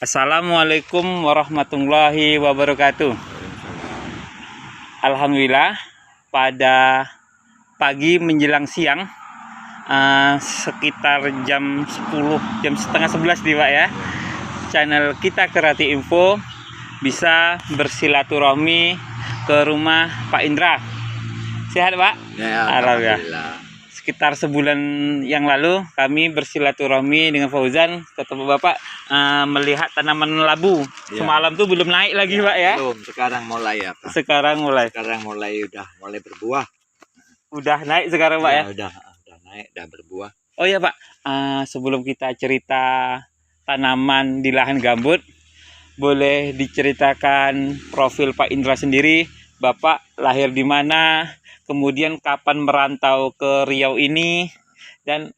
Assalamualaikum warahmatullahi wabarakatuh. Alhamdulillah pada pagi menjelang siang, sekitar jam 10, jam setengah 11 nih Pak ya, channel kita Kerati Info bisa bersilaturahmi ke rumah Pak Indra. Sehat Pak? Ya, Alhamdulillah. Sekitar sebulan yang lalu kami bersilaturahmi dengan Fauzan, ketemu Bapak melihat tanaman labu. Ya. Semalam tuh belum naik lagi Pak ya? Belum, sekarang mulai apa? Sekarang mulai Udah mulai berbuah. Udah naik sekarang Pak ya? Udah naik, udah berbuah. Oh ya Pak, sebelum kita cerita tanaman di lahan gambut, boleh diceritakan profil Pak Indra sendiri. Bapak lahir di mana, kemudian kapan merantau ke Riau ini, dan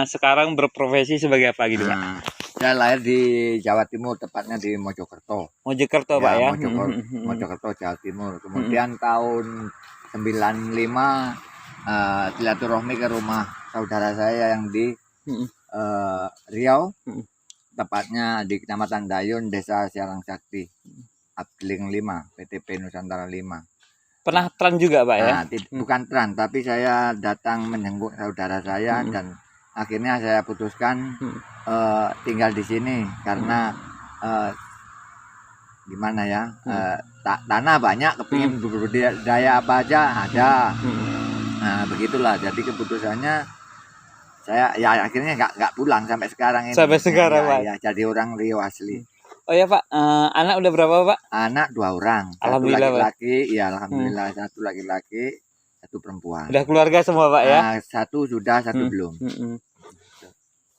sekarang berprofesi sebagai apa gitu Pak? Saya lahir di Jawa Timur, tepatnya di Mojokerto. Mojokerto Pak ya? Mojokerto, Jawa Timur. Kemudian tahun 95 silaturahmi ke rumah saudara saya yang di Riau, tepatnya di Kecamatan Dayun, Desa Sialang Sakti, Abdeling 5, PTP Nusantara 5. Pernah tran juga Pak ya? Bukan tran, tapi saya datang menjenguk saudara saya dan akhirnya saya putuskan tinggal di sini karena gimana ya, tanah banyak, kepingin berbudidaya apa aja ada. Nah begitulah, jadi keputusannya saya ya akhirnya nggak pulang sampai sekarang ini. Sampai sekarang Pak? Ya, jadi orang Riau asli. Oh ya Pak, anak udah berapa Pak? Anak 2 orang, satu laki-laki, ya alhamdulillah, satu laki-laki, satu perempuan. Udah keluarga semua Pak ya? Satu sudah, satu belum.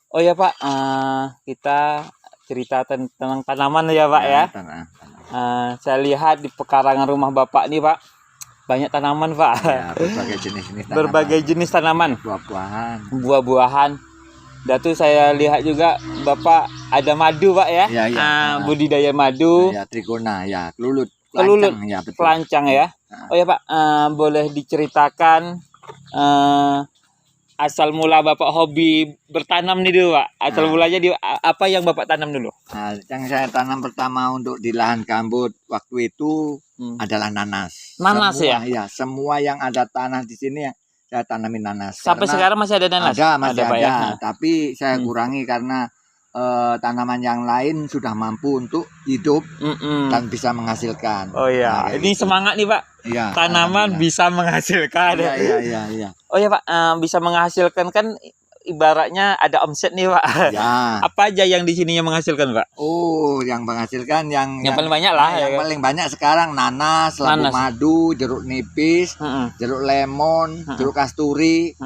Oh ya Pak, kita cerita tentang tanaman ya Pak ya. Saya lihat di pekarangan rumah Bapak nih Pak, banyak tanaman Pak. Ya, berbagai jenis tanaman. Berbagai jenis tanaman. Buah-buahan. Dan tuh saya lihat juga Bapak ada madu Pak ya. Budidaya madu. Ya, trigona ya, kelulut. Ya, betul. Pelancang ya. Oh ya Pak, boleh diceritakan asal mula Bapak hobi bertanam nih dulu Pak. Asal mulanya apa yang Bapak tanam dulu? Yang saya tanam pertama untuk di lahan gambut waktu itu adalah nanas. Nanas semua, ya? Semua yang ada tanah di sini saya tanamin nanas. Sampai sekarang masih ada nanas? Masih ada. Ya? Tapi saya kurangi karena tanaman yang lain sudah mampu untuk hidup dan bisa menghasilkan. Oh iya, ini gitu. Semangat nih Pak. Ya, tanaman bisa menghasilkan. Iya. Oh ya Pak, bisa menghasilkan kan ibaratnya ada omset nih Pak. Ya. Apa aja yang di sini yang menghasilkan Pak? Oh, yang menghasilkan yang paling banyak lah. Yang paling banyak sekarang nanas, labu madu, jeruk nipis, jeruk lemon, jeruk kasturi.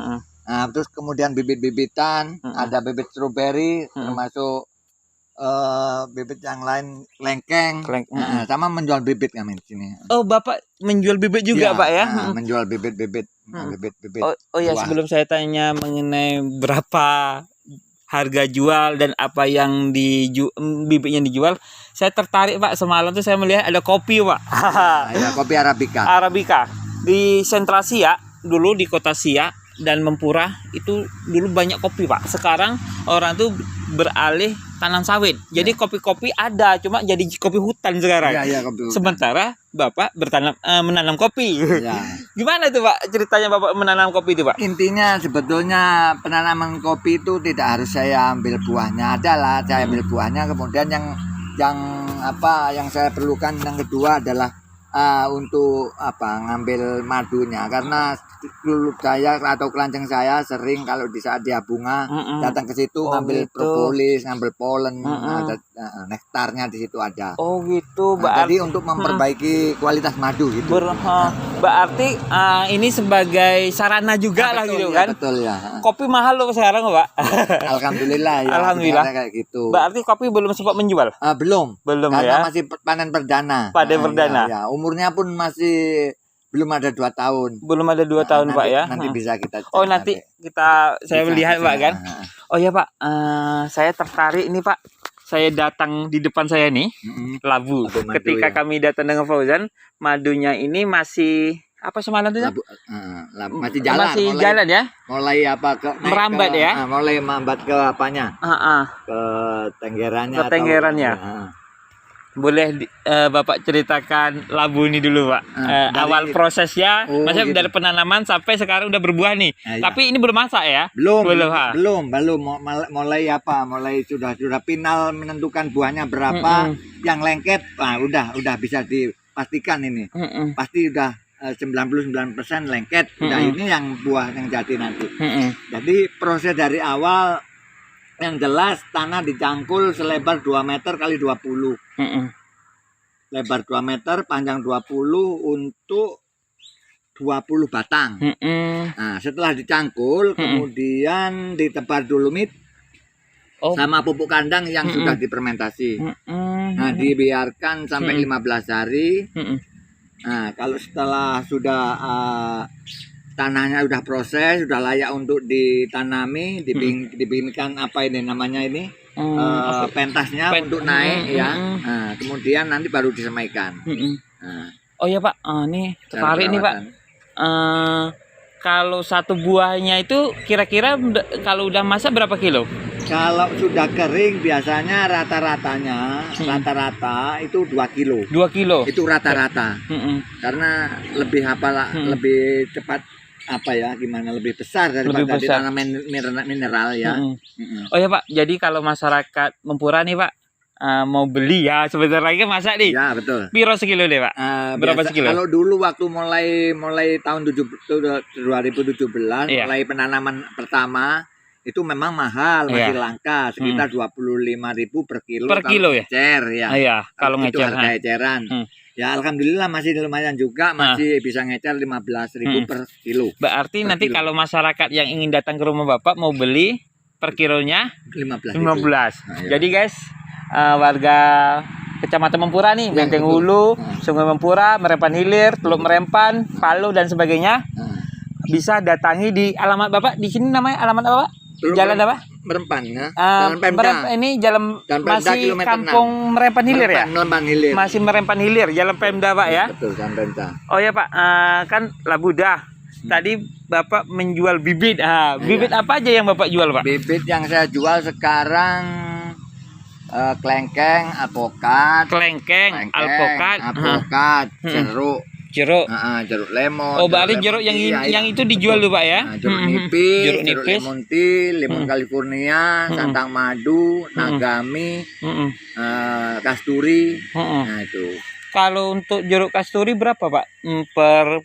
Nah, terus kemudian bibit-bibitan, ada bibit stroberi, termasuk bibit yang lain lengkeng. Sama menjual bibit kami di sini. Oh, Bapak menjual bibit juga Pak ya? Menjual bibit-bibit. Oh ya, sebelum saya tanya mengenai berapa harga jual dan apa yang bibitnya dijual, saya tertarik Pak. Semalam tuh saya melihat ada kopi Pak. Ya, kopi Arabica. Arabica di Sentra Siak dulu, di Kota Siak dan Mempurah itu dulu banyak kopi Pak. Sekarang orang tuh beralih tanam sawit. Jadi kopi-kopi ada, cuma jadi kopi hutan sekarang. Iya, kopi hutan. Sementara Bapak menanam kopi. Ya. Gimana itu Pak ceritanya Bapak menanam kopi itu Pak? Intinya sebetulnya penanaman kopi itu tidak harus saya ambil buahnya. Adalah saya ambil buahnya, kemudian yang saya perlukan yang kedua adalah untuk ngambil madunya, karena kelulut saya atau kelanceng saya sering kalau di saat dia bunga datang ke situ ngambil propolis, ngambil polen, ada nektarnya di situ ada. Oh gitu. Jadi untuk memperbaiki kualitas madu gitu. Berarti ini sebagai sarana juga lah gitu kan? Betul ya. Kopi mahal loh sekarang Pak. Alhamdulillah ya. Alhamdulillah kayak gitu. Berarti kopi belum sempat menjual? Belum ya. Karena masih panen perdana. Ya. Umurnya pun masih belum ada 2 tahun. Belum ada 2 tahun Pak ya. Nanti bisa kita cek. Saya melihat Pak kan. Oh ya Pak, saya tertarik ini Pak. Saya datang di depan saya nih, labu. Ketika kami datang dengan Fauzan, madunya ini masih apa semalam itu? Masih jalan. Masih jalan ya? Mulai apa ke merambat ya? Mulai merambat ke apanya? Ke tenggerannya. Ke tenggerannya. Boleh Bapak ceritakan labu ini dulu, Pak. Awal prosesnya, maksudnya gitu. dari penanaman sampai sekarang udah berbuah nih. Tapi ini belum masak ya? Belum. Mulai apa? Mulai sudah final menentukan buahnya berapa, yang lengket, udah bisa dipastikan ini. Pasti udah 99% lengket. Udah ini yang buah yang jadi nanti. Jadi proses dari awal yang jelas tanah dicangkul selebar 2 meter kali 20. Lebar 2 meter, panjang 20 untuk 20 batang. Nah, setelah dicangkul, kemudian ditebar dolomit sama pupuk kandang yang sudah difermentasi. Nah, dibiarkan sampai 15 hari. Nah, kalau setelah sudah tanahnya udah proses, sudah layak untuk ditanami, dibikinkan apa ini namanya ini pentasnya untuk naik ya. Nah, kemudian nanti baru disemaikan. Oh ya Pak, nih tertarik nih Pak. Kalau satu buahnya itu kira-kira kalau udah masak berapa kilo? Kalau sudah kering biasanya rata-ratanya rata-rata itu 2 kilo. 2 kilo. Itu rata-rata. Karena lebih lebih cepat apa ya, gimana lebih besar daripada tanaman mineral ya. Oh ya Pak, jadi kalau masyarakat Mempura nih Pak mau beli ya sebentar lagi masak nih. Ya betul. Piro sekilo deh Pak? Berapa sekilo? Kalau dulu waktu mulai tahun 2017 iya. mulai penanaman pertama itu memang mahal, masih langka, sekitar 25.000 per kilo. Per kilo ya? Ngecer ya. Iya, kalau itu ngecer. Harga eceran. Ya alhamdulillah masih lumayan juga, masih bisa ngecer 15.000 per kilo. Berarti nanti kalau masyarakat yang ingin datang ke rumah Bapak mau beli per kilonya 15. Nah, Jadi guys, warga Kecamatan Mempura nih, Benteng Hulu, Sungai Mempura, Merempan Hilir, Teluk Merempan, Palu dan sebagainya, bisa datangi di alamat Bapak. Di sini namanya alamat apa Pak? Jalan apa? Merempan ya. Jalan Pemda. Ini jalan masih Kampung Merempan Hilir ya? Merempan Hilir. Masih Merempan Hilir, Jalan Pemda Pak ya? Betul, Jalan Pemda. Oh ya Pak, kan labu dah. Tadi Bapak menjual bibit. Bibit apa aja yang Bapak jual Pak? Bibit yang saya jual sekarang kelengkeng, alpokat, jeruk. Jeruk lemon. Oh, berarti jeruk yang itu dijual tuh Pak ya? Jeruk nipis, jeruk lemon tea, lemon California, santang madu, nagami, kasturi. Nah itu. Kalau untuk jeruk kasturi berapa Pak? Per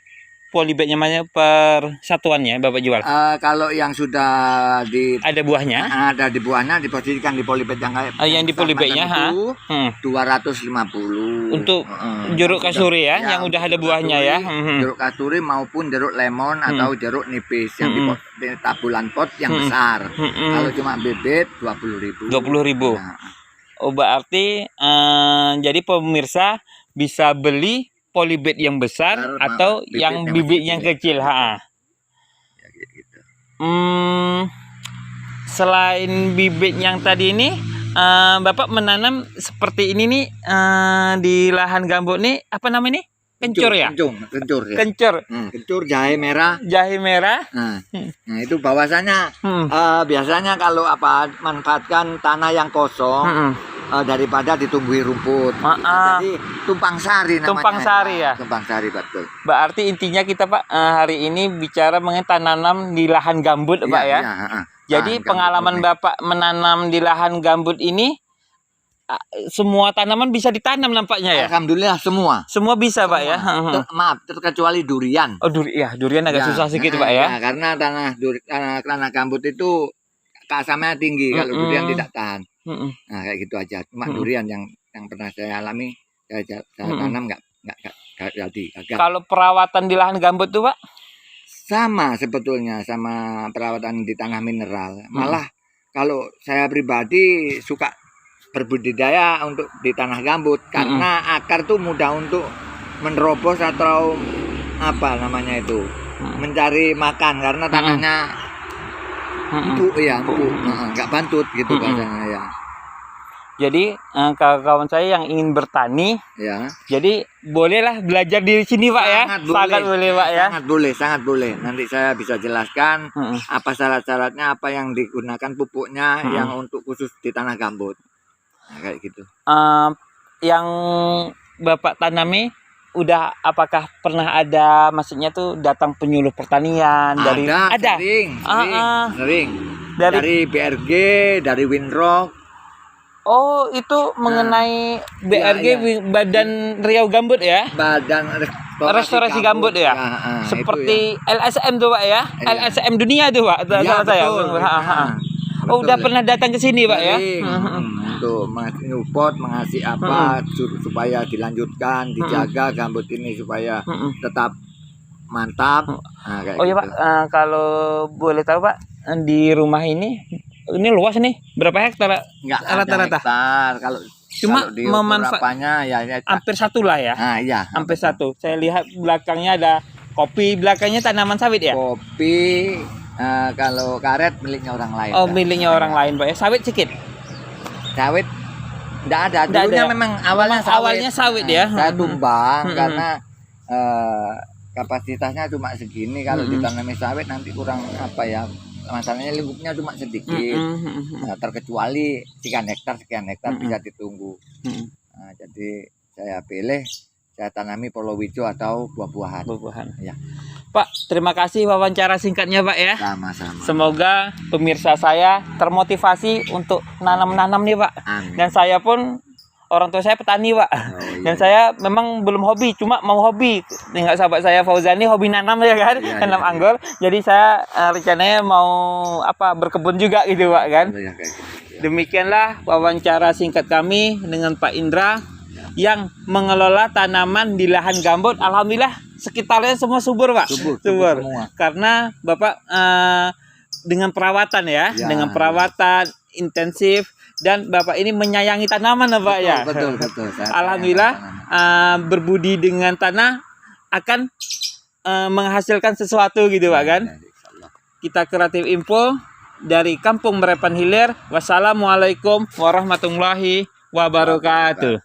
polybagnya namanya per satuannya Bapak jual? Kalau yang sudah ada buahnya? Ada di buahnya, diposisikan di polybag yang kayak yang di polybagnya 250 untuk jeruk kasturi ya, yang udah ada buahnya ya. Jeruk kasturi maupun jeruk lemon atau jeruk nipis yang di tabulan pot yang besar. Kalau cuma bibit 20.000. 20.000. Nah. Oh berarti jadi pemirsa bisa beli polybag yang besar atau yang bibit yang kecil. Ya, gitu. Selain bibit yang tadi ini, Bapak menanam seperti ini nih di lahan gambut nih, apa namanya nih? Kencur ya? Kencur ya. Kencur jahe merah. Jahe merah. Nah itu bahwasanya biasanya kalau manfaatkan tanah yang kosong. Daripada ditumbuhi rumput. Jadi tumpang sari namanya. Tumpang sari ya. Tumpang sari betul. Berarti intinya kita Pak hari ini bicara mengenai tanam di lahan gambut Pak ya. Jadi pengalaman Bapak menanam di lahan gambut ini semua tanaman bisa ditanam nampaknya ya. Alhamdulillah semua. Semua bisa Pak ya. Maaf terkecuali durian. Oh durian agak susah sedikit Pak ya. Karena tanah gambut itu keasamannya tinggi. Kalau durian tidak tahan. Nah kayak gitu aja. Cuma durian yang pernah saya alami, saya tanam nggak jadi. Kalau perawatan di lahan gambut tuh Pak? Sama sebetulnya sama perawatan di tanah mineral. Malah kalau saya pribadi suka berbudidaya untuk di tanah gambut karena akar tuh mudah untuk menerobos atau apa namanya itu mencari makan karena tanahnya empuk ya, empuk, nggak bantut gitu bahasanya ya. Jadi kawan-kawan saya yang ingin bertani, Ya. jadi bolehlah belajar di sini Pak ya. Sangat boleh Pak ya. Sangat boleh. Nanti saya bisa jelaskan Heeh. apa syarat-syaratnya, apa yang digunakan pupuknya yang untuk khusus di tanah gambut. Nah, kayak gitu. Yang Bapak tanami udah apakah pernah ada maksudnya tuh datang penyuluh pertanian dari Ada. Sering. Dari BRG, dari Winrock. Oh, itu mengenai BRG iya. Badan Riau Gambut ya? Badan Restorasi Gambut ya? Seperti LSM tuh Pak ya? Iya. LSM dunia tuh Pak. Iya, Saya. betul. Oh, udah pernah datang ke sini Pak ya? Untuk mengasih support, mengasih apa supaya dilanjutkan, dijaga gambut ini supaya tetap mantap. Nah, kayak Oh iya gitu. Pak, kalau boleh tahu Pak, di rumah ini luas nih, berapa hektar? Nggak ada Rata-rata. hektar. Cuma kalau di memanfaatkannya ya hampir satu lah ya. Nah, iya. Hampir satu. Saya lihat belakangnya ada kopi, belakangnya tanaman sawit ya. Kopi, kalau karet miliknya orang lain. Oh, miliknya orang lain Pak ya. Sawit sedikit. Sawit enggak ada. Nggak Dulunya ada. memang awalnya sawit ya. Saya tumbang Hmm. karena kapasitasnya cuma segini. Kalau ditanami sawit nanti kurang apa ya? Masalahnya lingkupnya cuma sedikit. Nah, terkecuali sekian hektar bisa ditunggu. Nah, jadi saya pilih saya tanami palawija atau buah-buahan. Ya. Pak, terima kasih wawancara singkatnya Pak ya. Sama-sama. Semoga pemirsa saya termotivasi untuk nanam-nanam nih Pak. Amin. Dan saya pun orang tua saya petani Pak. Dan saya memang belum hobi, cuma mau hobi. Tinggal sahabat saya Fauzani hobi nanam ya kan, nanam anggur. Jadi saya rencananya mau berkebun juga gitu Pak kan. Demikianlah wawancara singkat kami dengan Pak Indra yang mengelola tanaman di lahan gambut. Alhamdulillah sekitarnya semua subur Pak. Subur semua. Karena Bapak dengan perawatan ya, dengan perawatan intensif dan Bapak ini menyayangi tanaman Pak ya. Betul. Alhamdulillah berbudi dengan tanah akan menghasilkan sesuatu gitu Pak kan. Kita Kreatif Info dari Kampung Merepan Hilir. Wassalamualaikum warahmatullahi wabarakatuh.